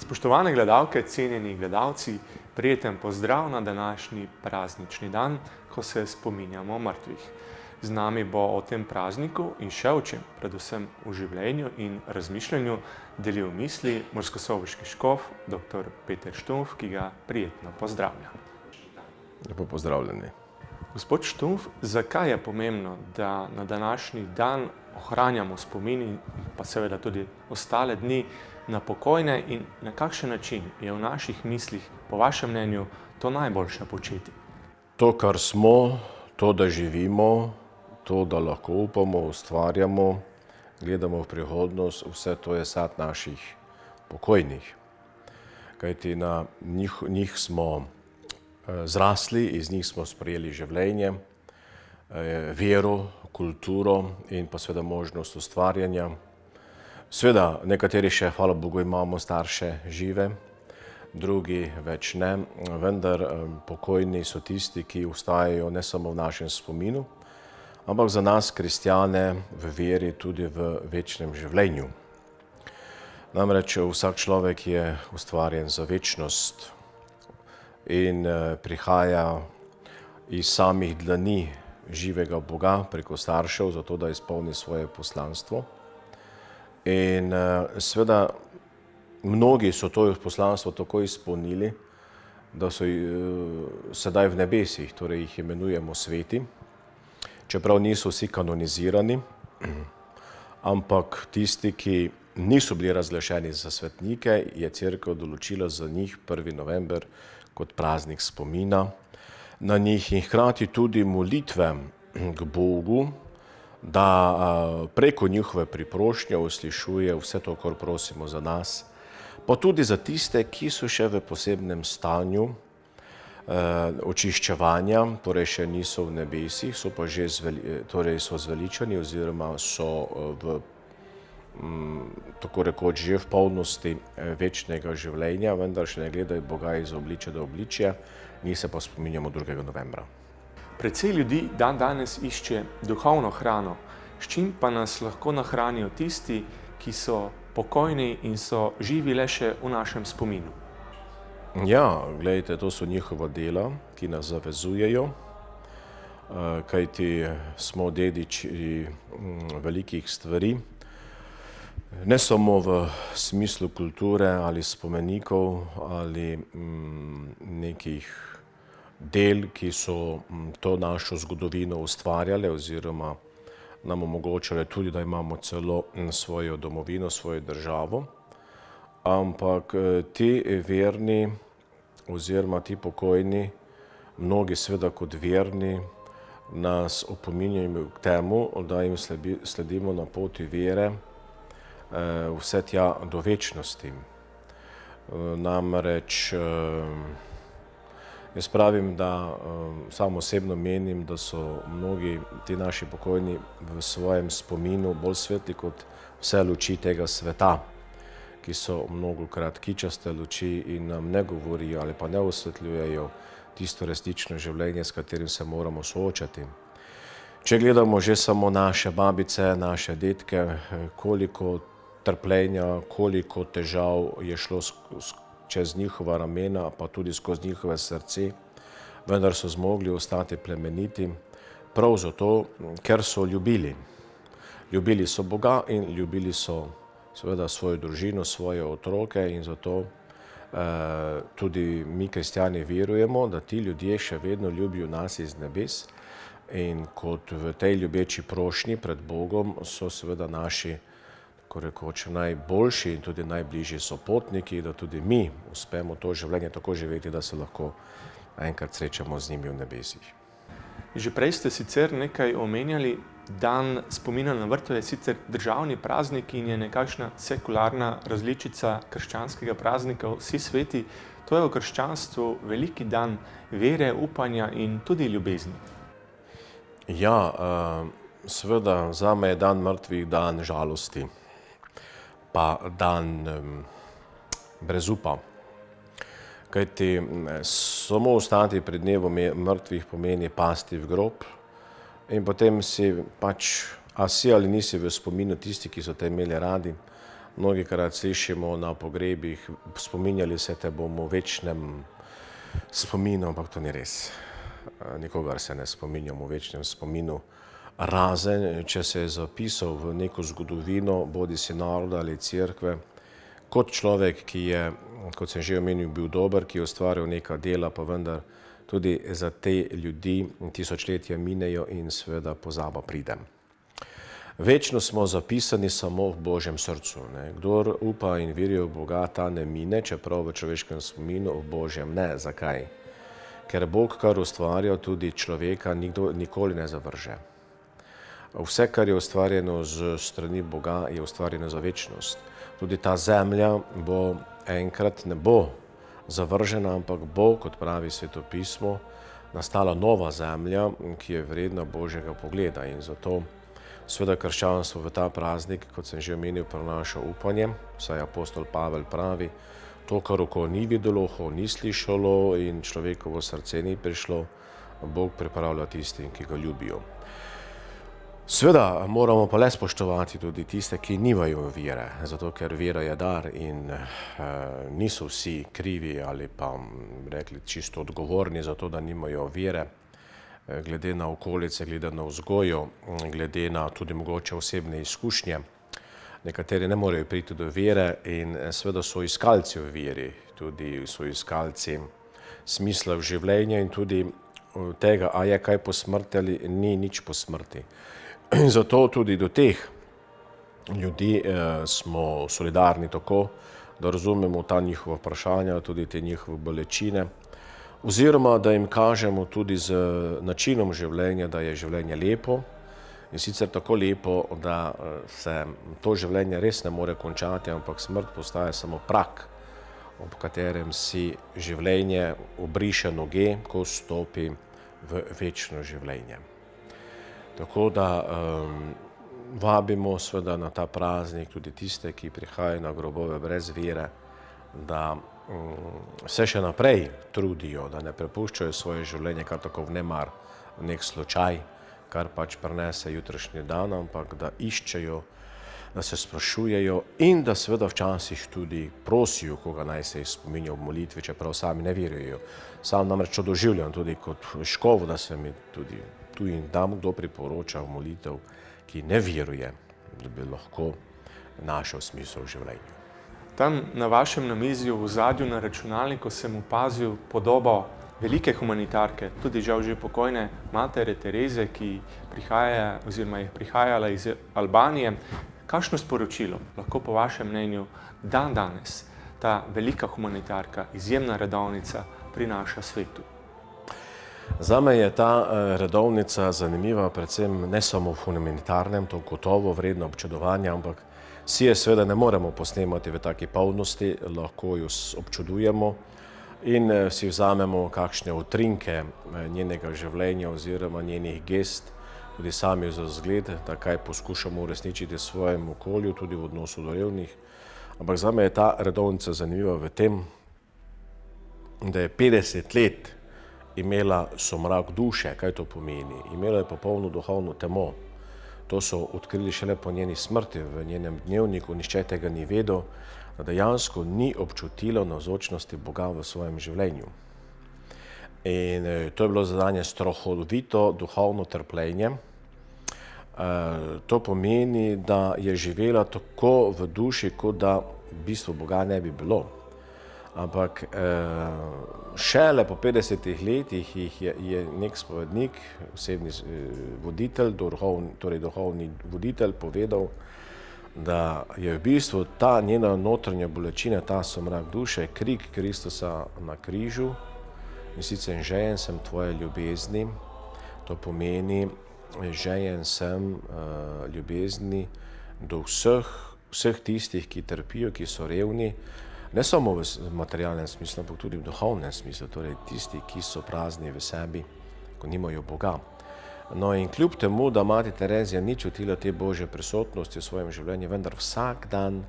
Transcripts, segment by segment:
Spoštovane gledalke, cenjeni gledalci, prijeten pozdrav na današnji praznični dan, ko se spominjamo mrtvih. Z nami bo o tem prazniku in še o čem, predvsem v življenju in razmišljanju, delil misli murskosoboški škof, dr. Peter Štumpf, ki ga prijetno pozdravlja. Lepo pozdravljeni. Gospod Štumpf, zakaj je pomembno, da na današnji dan ohranjamo spomin in pa seveda tudi ostale dni na pokojne in na kakšen način je v naših mislih, po vašem mnenju, to najboljše početi? To, kar smo, to, da živimo, to, da lahko upamo, ustvarjamo, gledamo v prihodnost, vse to je sad naših pokojnih. Kajti na njih smo zrasli, iz njih smo sprejeli življenje, vero, kulturo in pa seveda možnost ustvarjanja. Seveda, nekateri še, hvala Bogu, imamo starše žive, drugi več ne, vendar pokojni so tisti, ki ostajajo ne samo v našem spominu, ampak za nas, kristjane, v veri tudi v večnem življenju. Namreč vsak človek je ustvarjen za večnost in prihaja iz samih dlani živega Boga preko staršev, zato da izpolni svoje poslanstvo. In seveda mnogi so to poslanstvo tako izpolnili, da so sedaj v nebesih, torej jih imenujemo sveti, čeprav niso vsi kanonizirani, ampak tisti, ki niso bili razglašeni za svetnike, je cerkev določila za njih 1. november kot praznik spomina na njih in hkrati tudi molitve k Bogu, da preko njihove priprošnje uslišuje vse to, kar prosimo za nas, pa tudi za tiste, ki so še v posebnem stanju očiščevanja, torej še niso v nebesih, so pa že so zveličani oziroma so v tako rekoč že v polnosti večnega življenja, vendar še ne gledajo Boga iz obličja do obličja, mi se pa spominjamo 2. novembra. Precej ljudi danes išče duhovno hrano, s čim pa nas lahko nahranijo tisti, ki so pokojni in so živi le še v našem spominu? Ja, gledajte, to so njihova dela, ki nas zavezujejo, kajti smo dediči velikih stvari, ne samo v smislu kulture ali spomenikov ali nekih del, ki so to našo zgodovino ustvarjale oziroma nam omogočale tudi, da imamo celo svojo domovino, svojo državo. Ampak ti verni oziroma ti pokojni, mnogi seveda kot verni, nas opominjajo k temu, da jim sledimo na poti vere vse tja do večnosti. Namreč jaz pravim, da sam osebno menim, da so mnogi ti naši pokojni v svojem spominu bolj svetli kot vse luči tega sveta, ki so mnogokrat kičaste luči in nam ne govorijo ali pa ne osvetljujejo tisto resnično življenje, s katerim se moramo soočati. Če gledamo že samo naše babice, naše dedke, koliko trpljenja, koliko težav je šlo čez njihova ramena, pa tudi skozi njihove srce, vendar so zmogli ostati plemeniti, prav zato, ker so ljubili. Ljubili so Boga in ljubili so seveda svojo družino, svoje otroke in zato tudi mi, kristjani, verujemo, da ti ljudje še vedno ljubijo nas iz nebes in kot v tej ljubeči prošnji pred Bogom so seveda naši tako rekoč najboljši in tudi najbližji sopotniki, da tudi mi uspemo to življenje tako živeti, da se lahko enkrat srečamo z njimi v nebesih. Že prej ste sicer nekaj omenjali, dan spomina na mrtve je sicer državni praznik in je nekakšna sekularna različica krščanskega praznika Vsi sveti. To je v krščanstvu veliki dan vere, upanja in tudi ljubezni. Ja, seveda zame je dan mrtvih dan žalosti, pa dan brezupa. Kajti samo ostati pred dnevom mrtvih pomeni pasti v grob in potem si pač, a si ali nisi v spominu tisti, ki so te imeli radi, Mnogikrat slišimo na pogrebih, spominjali se te bomo v večnem spominu, ampak to ni res. Nikogar se ne spominjamo v večnem spominu, razen če se je zapisal v neko zgodovino, bodisi naroda ali cerkve, kot človek, ki je, kot sem že omenil, bil dober, ki je ustvaril neka dela, pa vendar tudi za te ljudi tisočletja minejo in seveda pozaba pride. Večno smo zapisani samo v Božjem srcu. Kdor upa in veri v Boga, ta ne mine, čeprav v človeškem spominu, v Božjem ne. Zakaj? Ker Bog, kar ustvarja, tudi človeka nikoli ne zavrže. Vse, kar je ustvarjeno z strani Boga, je ustvarjeno za večnost. Tudi ta zemlja bo enkrat ne bo zavržena, ampak bo, kot pravi Svetopismo, nastala nova zemlja, ki je vredna Božjega pogleda. In zato seveda krščanstvo v ta praznik, kot sem že omenil, prenaša upanje, saj apostol Pavel pravi, to, kar oko ni videlo, uho ni slišalo in človekovo srce ni prišlo, Bog pripravlja tistim, ki ga ljubijo. Seveda moramo pa le spoštovati tudi tiste, ki nimajo vere, zato ker vera je dar in niso vsi krivi ali pa rekli čisto odgovorni za to, da nimajo vere, glede na okolice, glede na vzgojo, glede na tudi mogoče osebne izkušnje. Nekateri ne morejo priti do vere in seveda so iskalci v veri, tudi so iskalci smisla v življenju in tudi tega, a je kaj po smrti ali ni nič po smrti. In zato tudi do teh ljudi smo solidarni tako, da razumemo ta njihova vprašanja, tudi te njihove bolečine, oziroma da jim kažemo tudi z načinom življenja, da je življenje lepo in sicer tako lepo, da se to življenje res ne more končati, ampak smrt postaja samo prak, ob katerem si življenje obriše noge, ko stopi v večno življenje. Tako da vabimo seveda na ta praznik tudi tiste, ki prihajajo na grobove brez vere, da se še naprej trudijo, da ne prepuščajo svoje življenje kar tako v nemar, v nek slučaj, kar pač prinese jutrišnji dan, ampak da iščejo, da se sprašujejo in da seveda včasih tudi prosijo, koga naj se jih spominja v molitvi, čeprav sami ne verijo. Sam namreč to doživljam tudi kot škovo, da se mi tudi tu in tam kdo priporoča v molitev, ki ne veruje, da bi lahko našel smisel v življenju. Tam na vašem namizju v ozadju na računalniku sem opazil podobo velike humanitarke, tudi žal že pokojne matere Tereze, ki prihaja oziroma je prihajala iz Albanije. Kakšno sporočilo lahko po vašem mnenju dan danes ta velika humanitarka, izjemna redovnica prinaša svetu? Zame je ta redovnica zanimiva, predvsem ne samo v humanitarnem, to gotovo vredno občudovanja, ampak si je seveda ne moremo posnemati v taki polnosti, lahko jo občudujemo in si vzamemo kakšne utrinke njenega življenja oziroma njenih gest, tudi sami za zgled, da kaj poskušamo uresničiti v svojem okolju, tudi v odnosu do revnih. Ampak zame je ta redovnica zanimiva v tem, da je 50 let imela somrak duše. Kaj to pomeni? Imela je popolno duhovno temo. To so odkrili šele po njeni smrti v njenem dnevniku, nihče tega ni vedel, da dejansko ni občutila navzočnosti Boga v svojem življenju. In to je bilo zadanje strahovito duhovno trpljenje. To pomeni, da je živela tako v duši, kot da v bistvu Boga ne bi bilo. Ampak šele po 50 letih je nek spovednik, osebni voditelj, torej duhovni voditelj povedal, da je v bistvu ta njena notranja bolečina, ta somrak duše, krik Kristusa na križu, in sicer žejen sem tvoje ljubezni. To pomeni, žejen sem ljubezni do vseh tistih, ki trpijo, ki so revni, ne samo v materialnem smislu, ampak tudi v duhovnem smislu, torej tisti, ki so prazni v sebi, ko nimajo Boga. No in kljub temu, da mati Terezija ni čutila te Božje prisotnosti v svojem življenju, vendar vsak dan,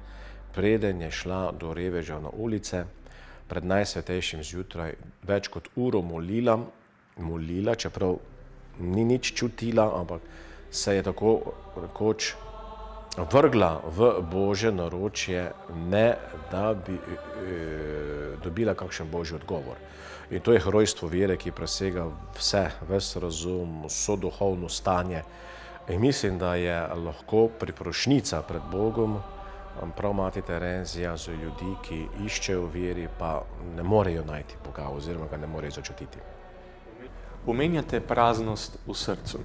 preden je šla do revežev na ulice, pred najsvetejšim zjutraj več kot uro molila, čeprav ni nič čutila, ampak se je tako rekoč vrgla v Božje naročje, ne da bi dobila kakšen božji odgovor. In to je herojstvo vere, ki presega ves razum, vso duhovno stanje. In mislim, da je lahko priprošnjica pred Bogom prav mati Terezija za ljudi, ki iščejo v veri, pa ne morejo najti Boga oziroma ga ne morejo začutiti. Omenjate praznost v srcu.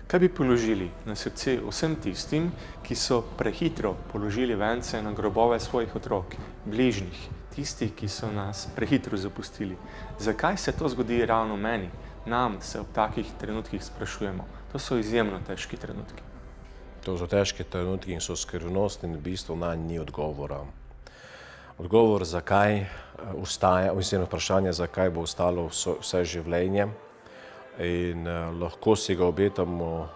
Kaj bi položili na srce vsem tistim, ki so prehitro položili vence na grobove svojih otrok, bližnjih, tistih, ki so nas prehitro zapustili? Zakaj se to zgodi ravno meni? Nam se ob takih trenutkih sprašujemo. To so izjemno težki trenutki. To so težki trenutki in so skrivnostni in v bistvu nanj ni odgovora. Odgovor, zakaj ostaja, vprašanje, zakaj bo ostalo vse življenje, in lahko si ga obetamo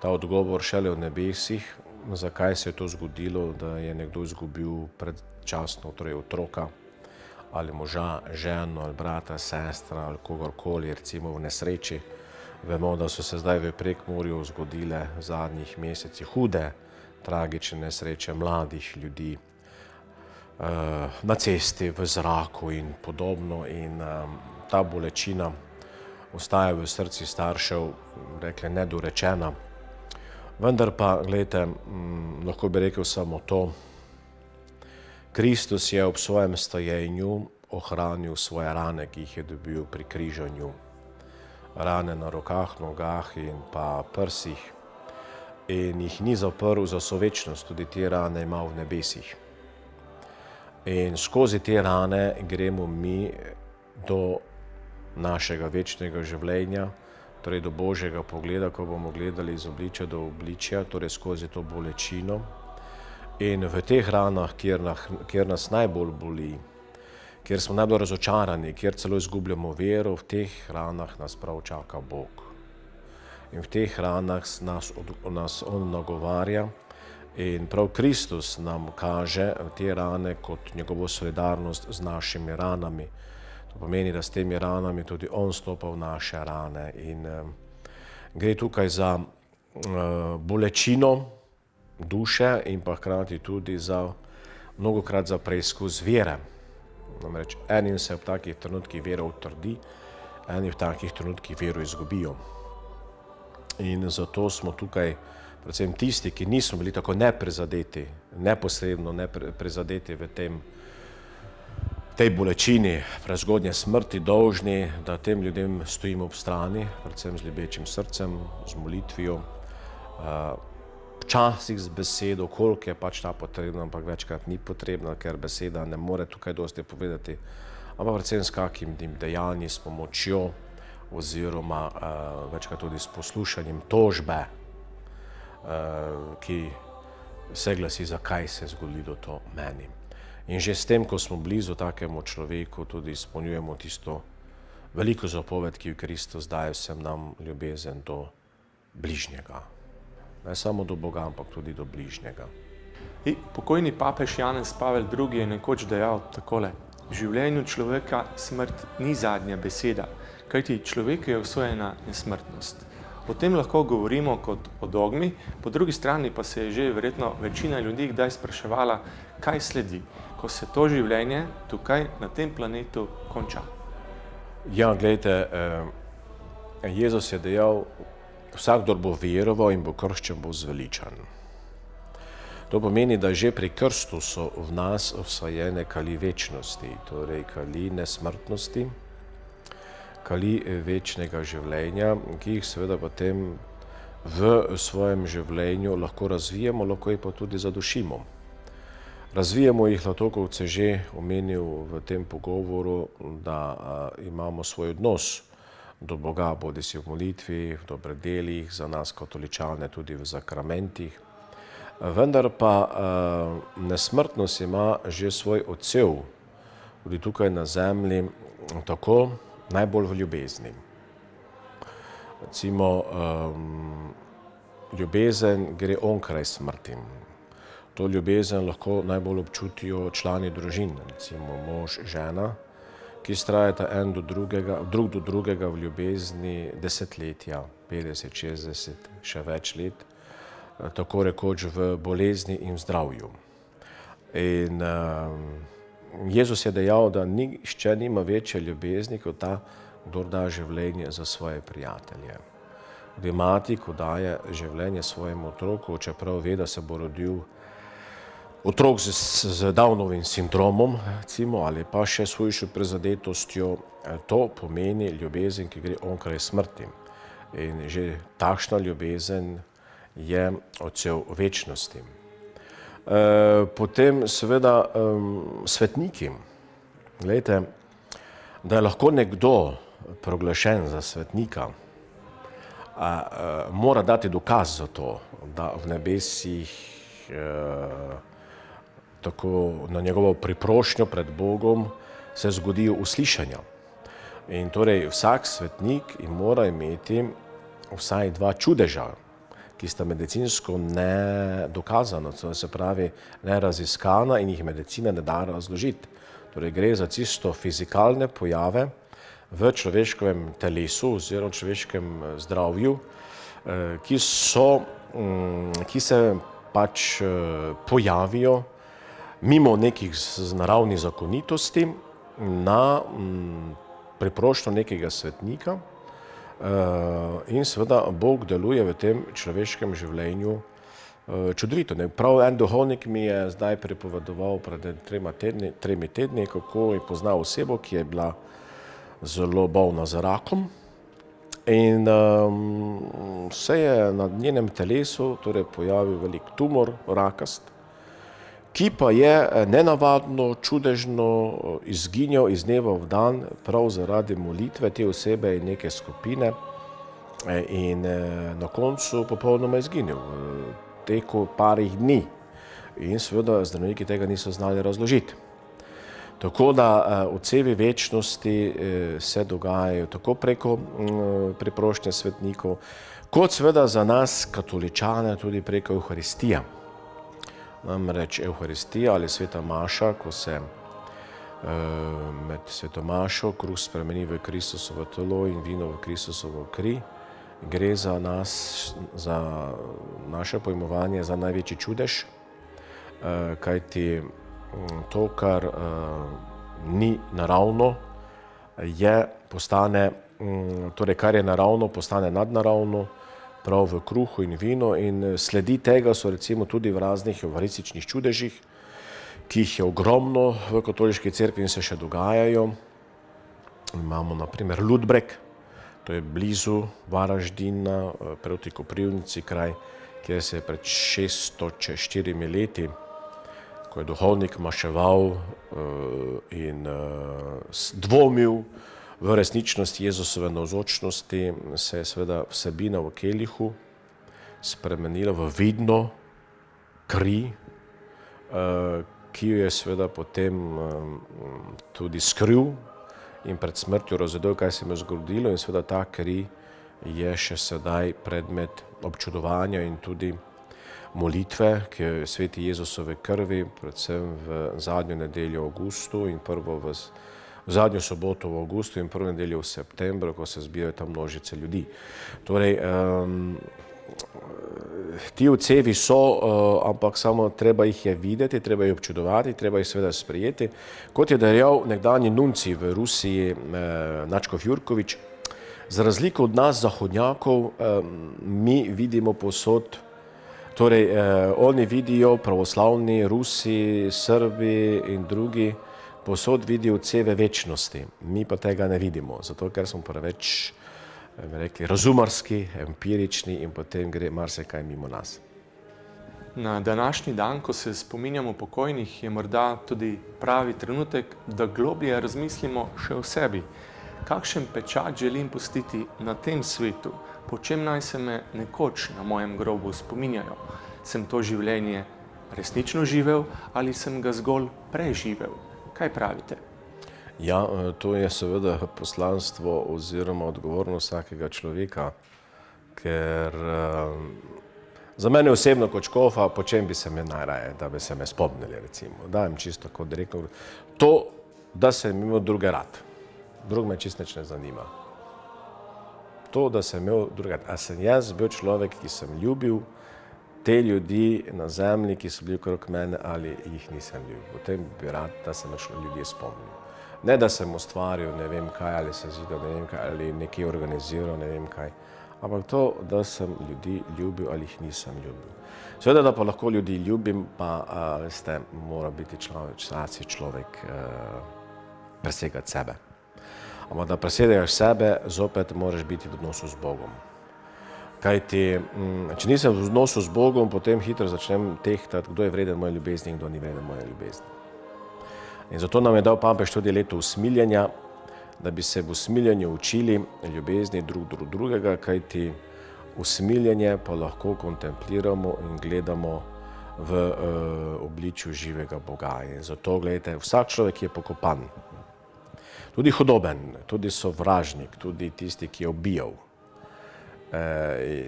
ta odgovor šele v nebesih, zakaj se je to zgodilo, da je nekdo izgubil predčasno, torej otroka, ali moža, ženo, ali brata, sestra, ali kogarkoli, recimo v nesreči. Vemo, da so se zdaj v Prekmurju zgodile v zadnjih mesecih hude, tragične nesreče mladih ljudi na cesti, v zraku in podobno. In ta bolečina ostaja v srcih staršev, rekli, nedorečena. Vendar pa, gledajte, lahko bi rekel samo to. Kristus je ob svojem stajenju ohranil svoje rane, ki jih je dobil pri križanju. Rane na rokah, nogah in pa prsih. In jih ni zaprl za vso večnost, tudi te rane ima v nebesih. In skozi te rane gremo mi do našega večnega življenja, torej do Božjega pogleda, ko bomo gledali iz obličja do obličja, torej skozi to bolečino. In v teh ranah, kjer nas najbolj boli, kjer smo najbolj razočarani, kjer celo izgubljamo vero, v teh ranah nas prav čaka Bog. In v teh ranah nas On nagovarja in prav Kristus nam kaže te rane kot njegovo solidarnost z našimi ranami. To pomeni, da s temi ranami tudi On stopa v naše rane. In gre tukaj za bolečino duše in pa hkrati tudi mnogokrat za preizkus vere. Namreč enim se v takih trenutkih vero utrdi, eni v takih trenutkih vero izgubijo. In zato smo tukaj predvsem tisti, ki nismo bili tako neposredno prizadeti v tej bolečini prezgodnje smrti, dolžni, da tem ljudem stojimo ob strani, predvsem z ljubečim srcem, z molitvijo, včasih z besedo, koliko je pač ta potrebna, ampak večkrat ni potrebna, ker beseda ne more tukaj dosti povedati, ampak predvsem s kakimi dejanji, s pomočjo oziroma večkrat tudi s poslušanjem tožbe, ki se glasi, zakaj se je zgodilo to meni. In že s tem, ko smo blizu takemu človeku, tudi izpolnjujemo tisto veliko zapoved, ki jo Kristus daje vsem nam, ljubezen do bližnjega. Ne samo do Boga, ampak tudi do bližnjega. Pokojni papež Janez Pavel II. Je nekoč dejal takole: v življenju človeka smrt ni zadnja beseda, kajti človeku je usojena nesmrtnost. O tem lahko govorimo kot o dogmi, po drugi strani pa se je že verjetno večina ljudi kdaj spraševala, kaj sledi, ko se to življenje tukaj na tem planetu konča. Ja, gledajte, Jezus je dejal, vsakdor bo veroval in bo krščen, bo zveličan. To pomeni, da že pri krstu so v nas vsajene kali večnosti, torej kali nesmrtnosti, kali večnega življenja, ki jih seveda potem v svojem življenju lahko razvijemo, lahko jih pa tudi zadušimo. Razvijamo jih lahko, kot se že omenil v tem pogovoru, da imamo svoj odnos do Boga, bodisi v molitvi, v dobrodelih, za nas katoličane tudi v zakramentih. Vendar pa nesmrtnost ima že svoj odsev, tudi tukaj na zemlji, tako najbolj v ljubezni. Recimo, ljubezen gre onkraj smrti. To ljubezen lahko najbolj občutijo člani družin, recimo mož, žena, ki vztrajata drug do drugega v ljubezni desetletja, 50, 60, še več let. tako rekoč v bolezni in v zdravju. In Jezus je dejal, da nihče nima večje ljubezni kot ta, kdor da življenje za svoje prijatelje. Tudi mati, ko daje življenje svojemu otroku, čeprav ve, da se bo rodil otrok z Downovim sindromom, recimo, ali pa še s hujšo prizadetostjo, to pomeni ljubezen, ki gre onkraj smrti. In že takšna ljubezen je odsev večnosti. Potem seveda svetniki. Glejte, da je lahko nekdo proglašen za svetnika, mora dati dokaz za to, da v nebesih tako na njegovo priprošnjo pred Bogom se zgodijo uslišanja. In torej vsak svetnik mora imeti vsaj 2 čudeža, ki sta medicinsko nedokazana, se pravi neraziskana in jih medicina ne da razložiti. Torej gre za čisto fizikalne pojave v človeškem telesu oziroma človeškem zdravju, ki se pač pojavijo mimo nekih naravnih zakonitosti na priprošnjo nekega svetnika, in seveda Bog deluje v tem človeškem življenju čudovito. Prav en duhovnik mi je zdaj pripovedoval pred 3 tedni, kako je poznal osebo, ki je bila zelo bolna za rakom, in se je na njenem telesu torej pojavil velik tumor, rakast, ki pa je nenavadno, čudežno izginjal iz dneva v dan prav zaradi molitve te osebe in neke skupine, in na koncu popolnoma izginil v teku parih dni. In seveda zdravniki tega niso znali razložiti. Tako da odsevi večnosti se dogajajo tako preko priprošnje svetnikov, kot seveda za nas katoličane tudi preko Evharistije. Namreč Evharistija ali sveta maša, ko se med sveto mašo kruh spremeni v Kristusovo telo in vino v Kristusovo kri, gre za nas, za naše pojmovanje, za največji čudež, kajti to, kar ni naravno, torej kar je naravno, postane nadnaravno, prav v kruhu in vinu, in sledi tega so recimo tudi v raznih evharističnih čudežih, ki jih je ogromno v katoliški cerkvi in se še dogajajo. Imamo na primer Ludbreg, to je blizu Varaždina, proti Koprivnici, kraj, kjer se je pred 604 leti, ko je duhovnik maševal in dvomil v resničnosti Jezusove navzočnosti, se je seveda vsebina v kelihu spremenila v vidno kri, ki jo je seveda potem tudi skril in pred smrtjo razvedel, kaj se mu je zgodilo, in seveda ta kri je še sedaj predmet občudovanja in tudi molitve, ki je sveti Jezusove krvi, predvsem v zadnjo nedeljo v avgustu in v zadnjo soboto v avgustu in prvo nedeljo v septembru, ko se zbirajo tam množice ljudi. Torej, ti odsevi so, ampak samo treba jih je videti, treba jih občudovati, treba jih seveda sprejeti. Kot je dejal nekdanji nuncij v Rusiji, Načkov Jurkovič, za razliko od nas zahodnjakov, mi vidimo povsod, torej oni vidijo, pravoslavni, Rusi, Srbi in drugi, povsod vidijo odseve večnosti, mi pa tega ne vidimo, zato ker smo preveč, rekli, razumarski, empirični in potem gre marsikaj mimo nas. Na današnji dan, ko se spominjamo pokojnih, je morda tudi pravi trenutek, da globlje razmislimo še o sebi. Kakšen pečat želim pustiti na tem svetu, po čem naj se me nekoč na mojem grobu spominjajo? Sem to življenje resnično živel ali sem ga zgolj preživel? Kaj pravite? Ja, to je seveda poslanstvo oziroma odgovornost vsakega človeka, ker za mene osebno kot škofa, po čem bi se me najraje, da bi se me spomnili, recimo. Dajem čisto kot rekel, to, da sem imel druge rad. Drug me čisto nič ne zanima. To, da sem imel druge rad. A sem jaz bil človek, ki sem ljubil te ljudi na zemlji, ki so bili okrog mene, ali jih nisem ljubil. Potem bi rad, da se me ljudje spomnijo. Ne, da sem ustvaril ne vem kaj, ali se zidal ne vem kaj, ali nekaj organiziral ne vem kaj, ampak to, da sem ljudi ljubil ali jih nisem ljubil. Seveda, da pa lahko ljudi ljubim, pa veste, mora biti človek presegati sebe. Ampak da presegaš sebe, zopet moraš biti v odnosu z Bogom. Kajti, če nisem v odnosu z Bogom, potem hitro začnem tehtati, kdo je vreden moje ljubezni in kdo ni vreden moje ljubezni. In zato nam je dal papež tudi leto usmiljenja, da bi se v usmiljenju učili ljubezni drug do drugega, kajti usmiljenje pa lahko kontempliramo in gledamo v obličju živega Boga. In zato, gledajte, vsak človek je pokopan. Tudi hudoben, tudi sovražnik, tudi tisti, ki je ubijal.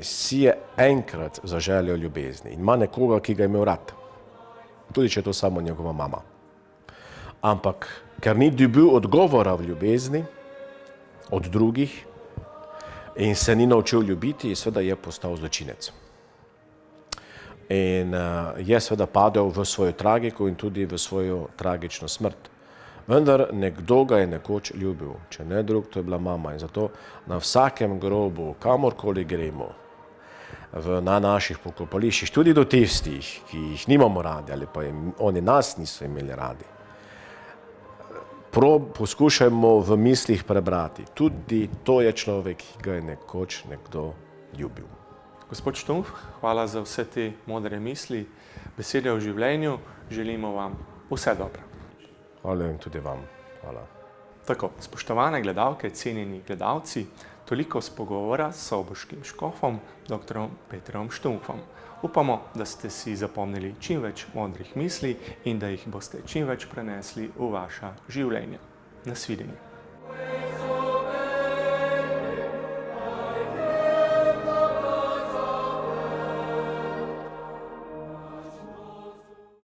Si je enkrat zaželel ljubezni in ima nekoga, ki ga je imel rad. Tudi, če je to samo njegova mama. Ampak, ker ni dobil odgovora v ljubezni od drugih in se ni naučil ljubiti, seveda je postal zločinec. In je seveda padel v svojo tragiko in tudi v svojo tragično smrt. Vendar nekdo ga je nekoč ljubil, če ne drug, to je bila mama. In zato na vsakem grobu, kamorkoli gremo, na naših pokopališčih, tudi do tistih, ki jih nimamo radi ali pa oni nas niso imeli radi, poskušajmo v mislih prebrati. Tudi to je človek, ki ga je nekoč nekdo ljubil. Gospod Štumpf, hvala za vse te modre misli, besede o življenju. Želimo vam vse dobro. Hvala in tudi vam. Hvala. Tako, spoštovane gledalke, cenjeni gledalci, toliko s pogovora s soboškim škofom, dr. Petrom Štumpfom. Upamo, da ste si zapomnili čim več modrih misli in da jih boste čim več prenesli v vaša življenja. Nasvidenje.